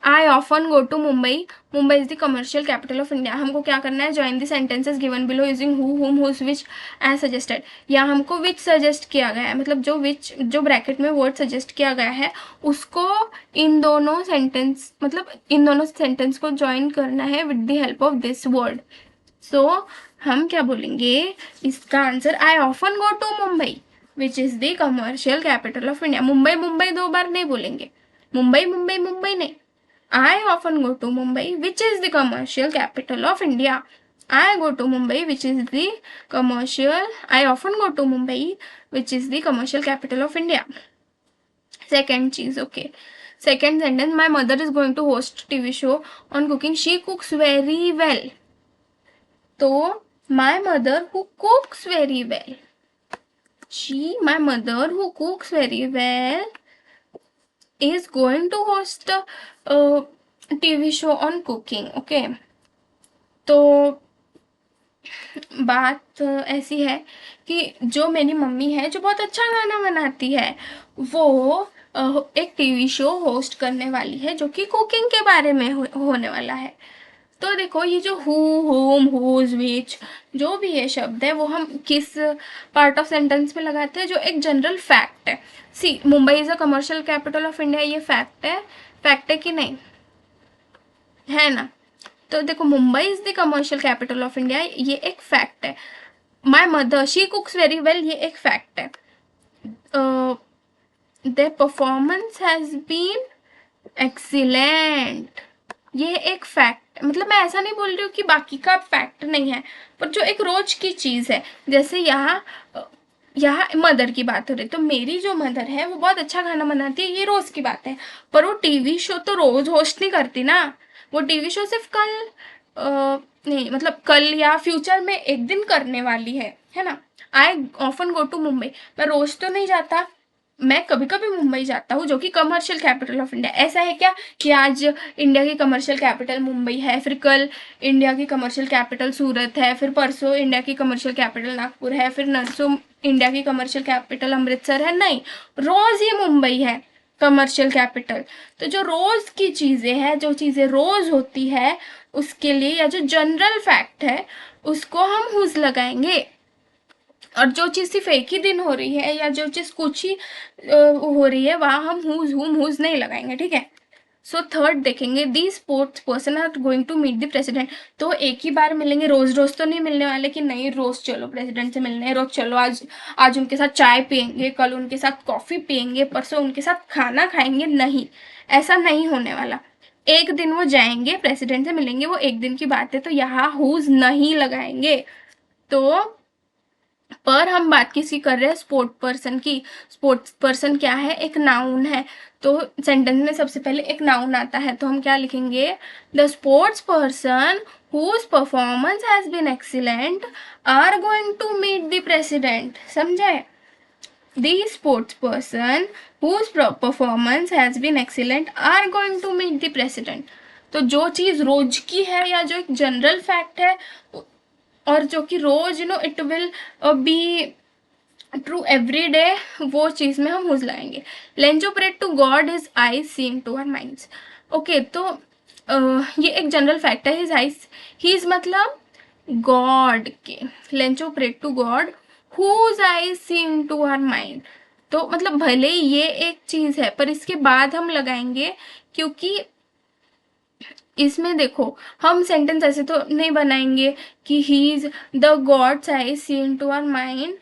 I often go to Mumbai, Mumbai is the commercial capital of India. हमको क्या करना है? Join the sentences given below using who whom whose which as suggested. या हमको विच suggest किया गया है, मतलब जो विच, जो ब्रैकेट में वर्ड सजेस्ट किया गया है उसको इन दोनों सेंटेंस, मतलब इन दोनों सेंटेंस को ज्वाइन करना है with the help of this word. So हम क्या बोलेंगे? इसका answer, I often go to Mumbai which is the commercial capital of India. Mumbai Mumbai दो बार नहीं बोलेंगे, मुंबई मुंबई मुंबई नहीं, I often go to Mumbai, which is the commercial capital of India. I go to Mumbai, which is the commercial. I often go to Mumbai, which is the commercial capital of India. Second cheese, okay. Second sentence, my mother is going to host TV show on cooking. She cooks very well. So, my mother who cooks very well. My mother who cooks very well is going to host a TV show on cooking. Okay, तो बात ऐसी है कि जो मेरी mummy है जो बहुत अच्छा खाना बनाती है, वो एक टीवी शो होस्ट करने वाली है जो कि कुकिंग के बारे में होने वाला है। तो देखो ये जो हु, होम, हुज, विच जो भी ये शब्द है वो हम किस पार्ट ऑफ सेंटेंस में लगाते हैं, जो एक जनरल फैक्ट है। See, Mumbai is a commercial capital of India, ये फैक्ट है कि नहीं, है ना। तो देखो Mumbai is the commercial capital of India, ये एक फैक्ट है। My mother she cooks very well, ये एक फैक्ट है। The performance has been excellent, ये एक फैक्ट, मतलब मैं ऐसा नहीं बोल रही हूँ कि बाकी का फैक्ट नहीं है, पर जो एक रोज की चीज़ है, जैसे यहाँ मदर की बात हो रही, तो मेरी जो मदर है वो बहुत अच्छा खाना बनाती है, ये रोज की बात है। पर वो टीवी शो तो रोज होस्ट नहीं करती ना, वो टीवी शो सिर्फ नहीं, मतलब कल या फ्यूचर में एक दिन करने वाली है ना। I often go to Mumbai, मैं रोज तो नहीं जाता, मैं कभी कभी मुंबई जाता हूँ जो कि कमर्शियल कैपिटल ऑफ इंडिया। ऐसा है क्या कि आज इंडिया की कमर्शियल कैपिटल मुंबई है, फिर कल इंडिया की कमर्शियल कैपिटल सूरत है, फिर परसों इंडिया की कमर्शियल कैपिटल नागपुर है, फिर नरसों इंडिया की कमर्शियल कैपिटल अमृतसर है? नहीं, रोज ये मुंबई है कमर्शियल कैपिटल। तो जो रोज की चीजें हैं, जो चीजें रोज होती है उसके लिए, या जो जनरल फैक्ट है उसको हम हुज लगाएंगे। और जो चीज़ सिर्फ एक ही दिन हो रही है या जो चीज़ कुछ ही हो रही है वहाँ हम हुज नहीं लगाएंगे, ठीक है। सो थर्ड देखेंगे, the sports person are going to meet the president. तो एक ही बार मिलेंगे, रोज रोज तो नहीं मिलने वाले कि नहीं रोज चलो प्रेसिडेंट से मिलने, रोज चलो आज उनके साथ चाय पियेंगे, कल उनके साथ कॉफी पियेंगे, परसों उनके साथ खाना खाएंगे, नहीं, ऐसा नहीं होने वाला। एक दिन वो जाएंगे प्रेसिडेंट से मिलेंगे, वो एक दिन की बात है, तो यहाँ हुज नहीं लगाएंगे। तो पर हम बात किसी कर रहे हैं स्पोर्ट पर्सन की। स्पोर्ट्स पर्सन क्या है, एक नाउन है। तो सेंटेंस में सबसे पहले एक नाउन आता है, तो हम क्या लिखेंगे, the sports person whose performance has been excellent are going to meet the president. समझे, the sports person whose performance has been excellent are going to meet the president. तो जो चीज़ रोज की है या जो एक जनरल फैक्ट है और जो कि रोज it will be true every day, वो चीज में हम हुज लाएंगे। Lencho prayed to God his eyes seen to our minds. Okay, तो ये एक जनरल फैक्ट है, हिज आईज, हिज मतलब गॉड के, Lencho prayed to God whose eyes seen to our mind. तो मतलब भले ही ये एक चीज है पर इसके बाद हम लगाएंगे, क्योंकि इसमें देखो हम सेंटेंस ऐसे तो नहीं बनाएंगे कि he is the God's eye seen to our mind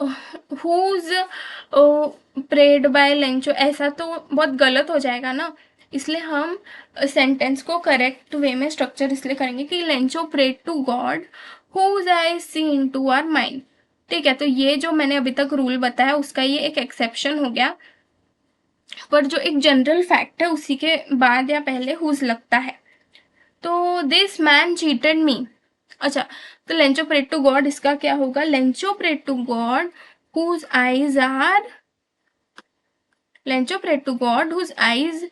whose prayed by Lencho, ऐसा तो बहुत गलत हो जाएगा ना। इसलिए हम सेंटेंस को करेक्ट वे में स्ट्रक्चर इसलिए करेंगे कि Lencho prayed to God whose eye seen to our mind. ठीक है, तो ये जो मैंने अभी तक रूल बताया उसका ये एक एक्सेप्शन हो गया, पर जो एक जनरल फैक्ट है उसी के बाद या पहले हुज लगता है। तो दिस मैन चीटेड मी। अच्छा, तो लेंचो प्रेड टू गॉड इसका क्या होगा, Lencho prayed to God whose eyes are, Lencho prayed to God whose eyes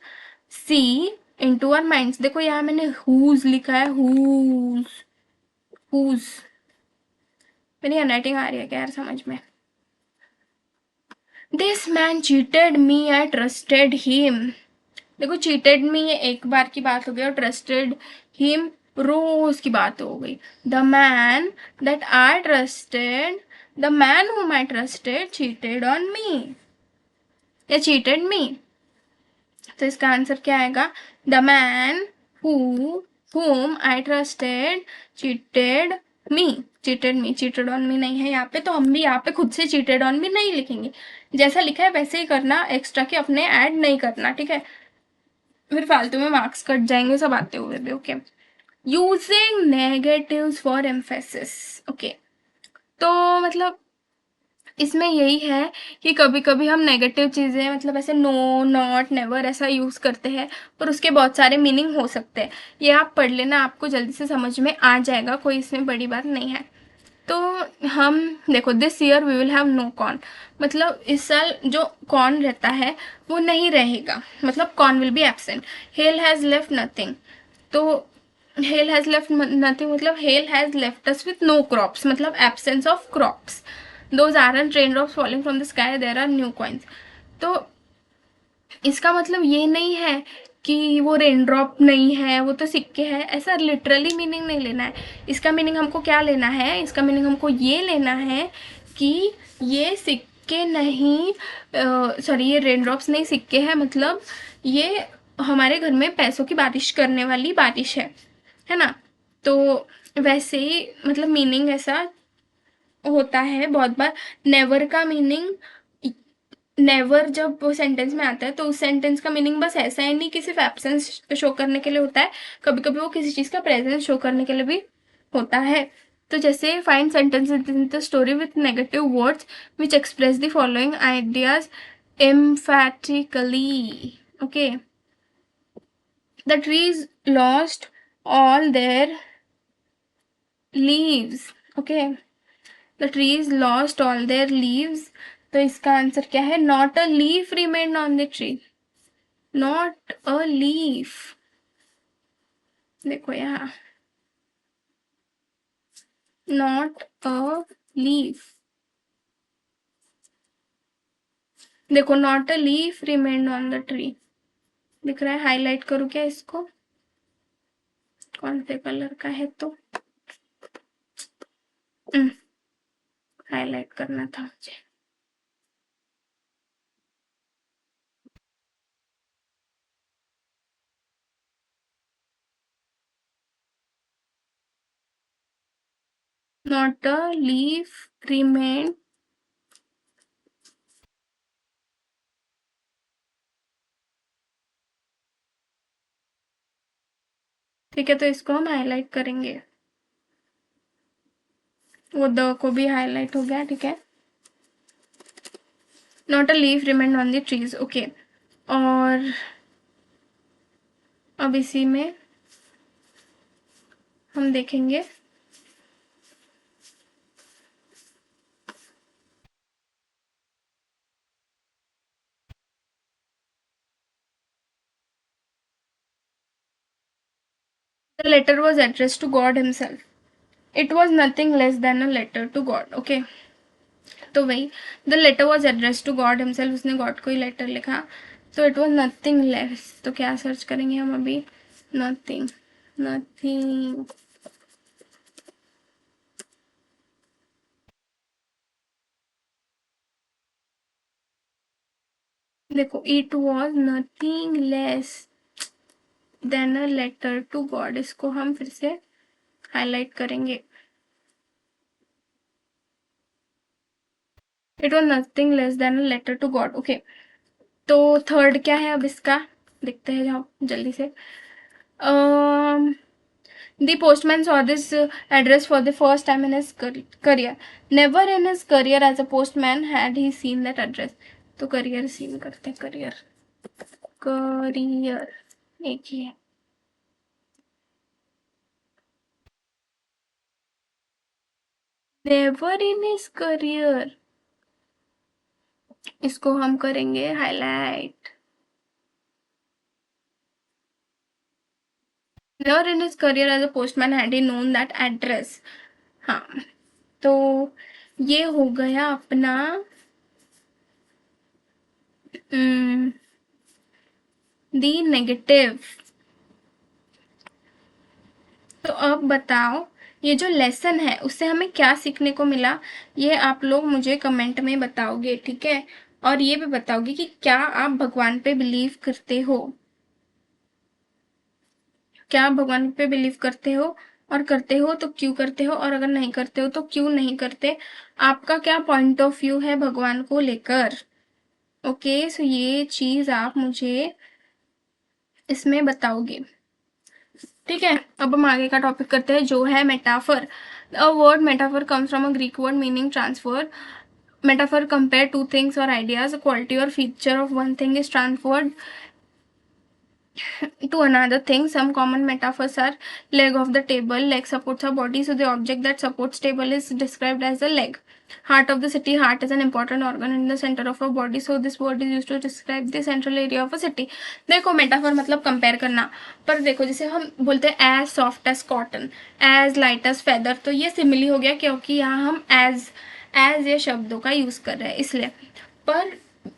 see into our minds. देखो यहाँ मैंने हुज लिखा है, हुज हुज, मेरी हैंडराइटिंग आ रही है क्या यार समझ में। This man cheated me, I trusted him. देखो चीटेड मी ये एक बार की बात हो गई और ट्रस्टेड हिम रोज की बात हो गई। The man that I trusted, the man whom I trusted cheated on me या चीटेड मी। तो इसका आंसर क्या आएगा, द मैन whom I trusted cheated me, cheated me, cheated on me नहीं है यहाँ पे, तो हम भी यहाँ पे खुद से cheated on me नहीं लिखेंगे, जैसा लिखा है वैसे ही करना, एक्स्ट्रा के अपने ऐड नहीं करना, ठीक है, फिर फालतू में मार्क्स कट जाएंगे सब आते हुए भी। Okay, using negatives for emphasis. Okay, तो मतलब इसमें यही है कि कभी कभी हम नेगेटिव चीज़ें मतलब ऐसे नो, नॉट, नेवर ऐसा यूज़ करते हैं, पर उसके बहुत सारे मीनिंग हो सकते हैं। ये आप पढ़ लेना, आपको जल्दी से समझ में आ जाएगा, कोई इसमें बड़ी बात नहीं है। तो हम देखो, this year we will have no corn, मतलब इस साल जो कॉर्न रहता है वो नहीं रहेगा, मतलब corn will be absent. Hail has left nothing, तो हेल हैज़ लेफ्ट नथिंग मतलब hail has left us with no crops, मतलब absence of crops. Those aren't raindrops falling from the sky, there are new coins। तो इसका मतलब ये नहीं है कि वो रेन ड्रॉप नहीं है, वो तो सिक्के है, ऐसा लिटरली मीनिंग नहीं लेना है। इसका मीनिंग हमको क्या लेना है, इसका मीनिंग हमको ये लेना है कि ये सिक्के नहीं, सॉरी ये रेन ड्रॉप्स नहीं सिक्के हैं, मतलब ये हमारे घर में पैसों की बारिश करने वाली बारिश है ना। तो वैसे ही मतलब मीनिंग ऐसा होता है बहुत बार। नेवर का मीनिंग, नेवर जब वो सेंटेंस में आता है तो उस सेंटेंस का मीनिंग बस ऐसा है नहीं कि सिर्फ एब्सेंस शो करने के लिए होता है, कभी कभी वो किसी चीज़ का प्रेजेंस शो करने के लिए भी होता है। तो जैसे find sentences in the story with negative words which express the following ideas emphatically. Okay, the trees lost all their leaves. Okay, the trees lost all their leaves. तो इसका आंसर क्या है, not a leaf remained on the tree, not a leaf. देखो यहाँ, not a leaf, देखो not a leaf remained on the tree दिख रहा है। हाईलाइट करूँ क्या इसको, कौन से कलर का है, तो हाईलाइट करना था मुझे। नॉट अ लीफ रिमेन, ठीक है, तो इसको हम हाईलाइट करेंगे, वो द को भी हाईलाइट हो गया, ठीक है। Not a leaf remain on the trees, okay. और अब इसी में हम देखेंगे the letter was addressed to God himself. It was nothing less than a letter to God. Okay, तो वही, the letter was address to God himself, उसने God को ही लेटर लिखा, तो इट वॉज नथिंग लेस। तो क्या सर्च करेंगे हम अभी, नथिंग, नथिंग, देखो it was nothing less than a letter to God, इसको हम फिर से हाईलाइट करेंगे। It was nothing less than a letter to God, okay. तो थर्ड क्या है अब इसका, देखते हैं जाओ जल्दी से। The postman saw this address for the first time in his career. Never in his career as a postman had he seen that address. तो करियर सीन करते हैं, करियर, करियर एक ही है। Never in his career, इसको हम करेंगे highlight. Never in his career as a postman had he known that address. हाँ, तो ये हो गया अपना दी नेगेटिव। तो अब बताओ ये जो लेसन है उससे हमें क्या सीखने को मिला, ये आप लोग मुझे कमेंट में बताओगे, ठीक है। और ये भी बताओगे कि क्या आप भगवान पे बिलीव करते हो, क्या आप भगवान पे बिलीव करते हो, और करते हो तो क्यों करते हो, और अगर नहीं करते हो तो क्यों नहीं करते, आपका क्या पॉइंट ऑफ व्यू है भगवान को लेकर। ओके, सो ये चीज आप मुझे इसमें बताओगे, ठीक है। अब हम आगे का टॉपिक करते हैं जो है metaphor. A word metaphor comes from a Greek word meaning transfer. Metaphor compare two things or ideas. A quality or feature of one thing is transferred to another thing. Some common metaphors are leg of the table. Leg supports our body, so the object that supports table is described as a leg. Heart of the city. Heart is an important organ in the center of our body, so this word is used to describe the central area of a city. देखो metaphor मतलब compare करना, पर देखो जैसे हम बोलते हैं as soft as cotton, as light as feather, तो ये सिमिली हो गया क्योंकि यहाँ हम एज ये शब्दों का यूज कर रहे हैं इसलिए। पर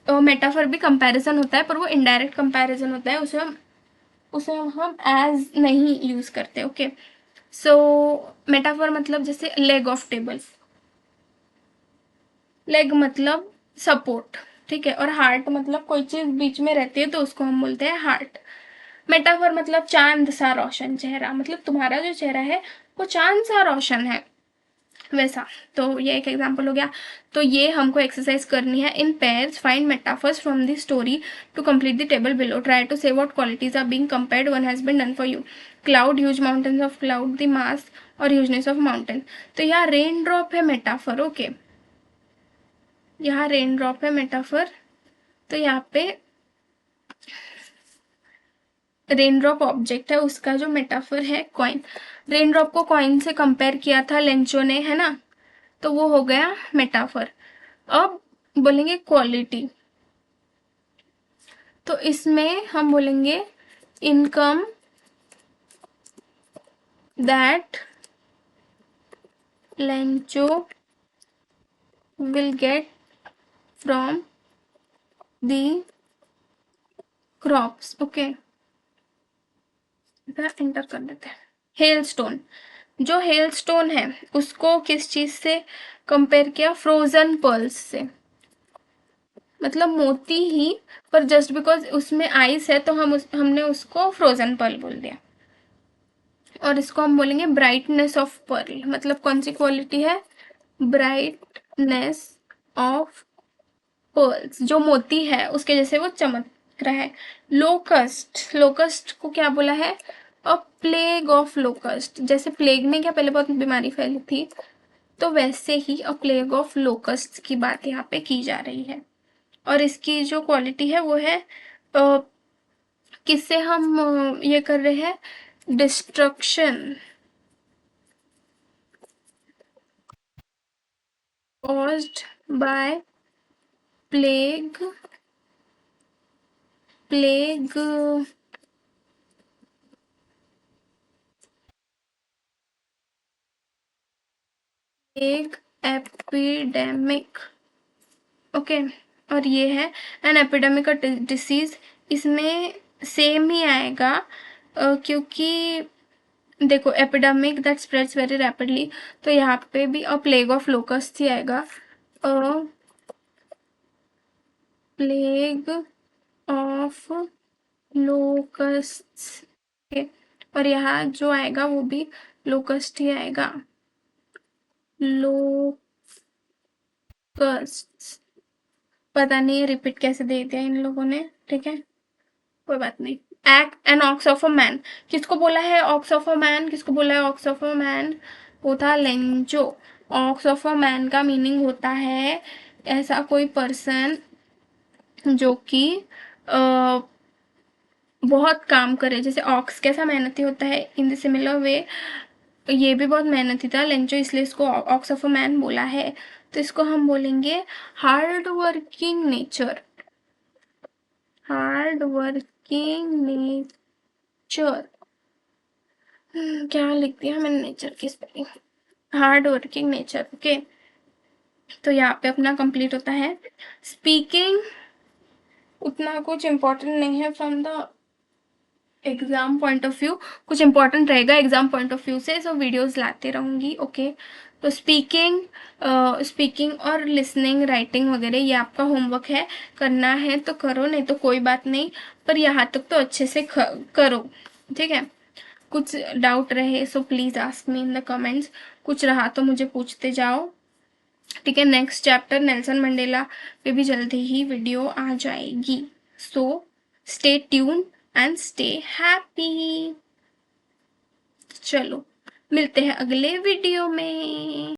मेटाफर भी कंपैरिजन होता है, पर वो इनडायरेक्ट कंपैरिजन होता है, उसे हम एज नहीं यूज करते। ओके, सो मेटाफर मतलब जैसे लेग ऑफ टेबल, लेग मतलब सपोर्ट, ठीक है, और हार्ट मतलब कोई चीज बीच में रहती है तो उसको हम बोलते हैं हार्ट। मेटाफर मतलब चांद सा रोशन चेहरा, मतलब तुम्हारा जो चेहरा है वो चांद सा रोशन है वैसा। तो ये एक एग्जांपल हो गया। तो ये हमको एक्सरसाइज करनी है। In pairs find metaphors from the story to complete the table below. Try to say what qualities are being compared, one has been done for you. Cloud, huge mountains of cloud, the mass और hugeness of mountain. तो यहाँ raindrop है metaphor. Okay, यहाँ raindrop है metaphor. तो यहाँ पे rain drop object है, उसका जो मेटाफर है कॉइन। रेन ड्रॉप को कॉइन से कंपेयर किया था लेंचो ने, है ना, तो वो हो गया मेटाफर। अब बोलेंगे क्वालिटी, तो इसमें हम बोलेंगे income that Lencho will get from the crops. Okay, enter कर देते हैं। हेल स्टोन, जो हेल स्टोन है उसको किस चीज से कंपेयर किया? फ्रोजन पर्ल्स से, मतलब मोती ही, पर जस्ट बिकॉज उसमें आइस है तो हमने उसको फ्रोजन पर्ल बोल दिया। और इसको हम बोलेंगे ब्राइटनेस ऑफ पर्ल, मतलब कौन सी क्वालिटी है? ब्राइटनेस ऑफ पर्ल्स, जो मोती है उसके जैसे वो चमक रहा है। लोकस्ट, लोकस्ट को क्या बोला है? अ प्लेग ऑफ लोकस्ट। जैसे प्लेग में क्या पहले बहुत बीमारी फैली थी, तो वैसे ही अ प्लेग ऑफ लोकस्ट की बात यहाँ पे की जा रही है। और इसकी जो क्वालिटी है वो है किससे हम ये कर रहे हैं? Destruction caused by plague, plague epidemic। Okay, और ये है एन एपिडेमिक डिसीज। इसमें सेम ही आएगा क्योंकि देखो epidemic that spreads very rapidly, तो यहाँ पे भी अ प्लेग ऑफ लोकस्ट ही आएगा। अ प्लेग ऑफ लोकस्ट, और यहाँ जो आएगा वो भी लोकस्ट ही आएगा। लोकस्ट, पता नहीं रिपीट कैसे दे दिया इन लोगों ने, ठीक है, कोई बात नहीं। Act an ox of a man, किसको बोला है ऑक्स ऑफ अ मैन? किसको बोला है ऑक्स ऑफ अ मैन? वो था Lencho. Ox of a man का मीनिंग होता है ऐसा कोई पर्सन जो कि बहुत काम करे। जैसे ऑक्स कैसा मेहनती होता है, इन द सिमिलर वे ये भी बहुत मेहनती था लेंचो, इसलिए इसको ऑक्स ऑफ अ मैन बोला है। तो इसको हम बोलेंगे hard working nature, hard working nature. क्या लिख दिया मैंने नेचर की spelling? Hard working nature. Okay, तो यहाँ पे अपना कंप्लीट होता है। स्पीकिंग उतना कुछ इम्पोर्टेंट नहीं है from the exam point of view, कुछ इंपॉर्टेंट रहेगा एग्जाम पॉइंट ऑफ व्यू से, सो वीडियोस लाते रहूंगी। ओके, तो स्पीकिंग, स्पीकिंग और लिसनिंग, राइटिंग वगैरह ये आपका होमवर्क है, करना है तो करो, नहीं तो कोई बात नहीं, पर यहाँ तक तो अच्छे से करो, ठीक है। कुछ डाउट रहे so please ask me in the comments, कुछ रहा तो मुझे पूछते जाओ, ठीक है। नेक्स्ट चैप्टर नेल्सन मंडेला पे भी जल्दी ही वीडियो आ जाएगी, so stay tune and stay happy. चलो मिलते हैं अगले वीडियो में।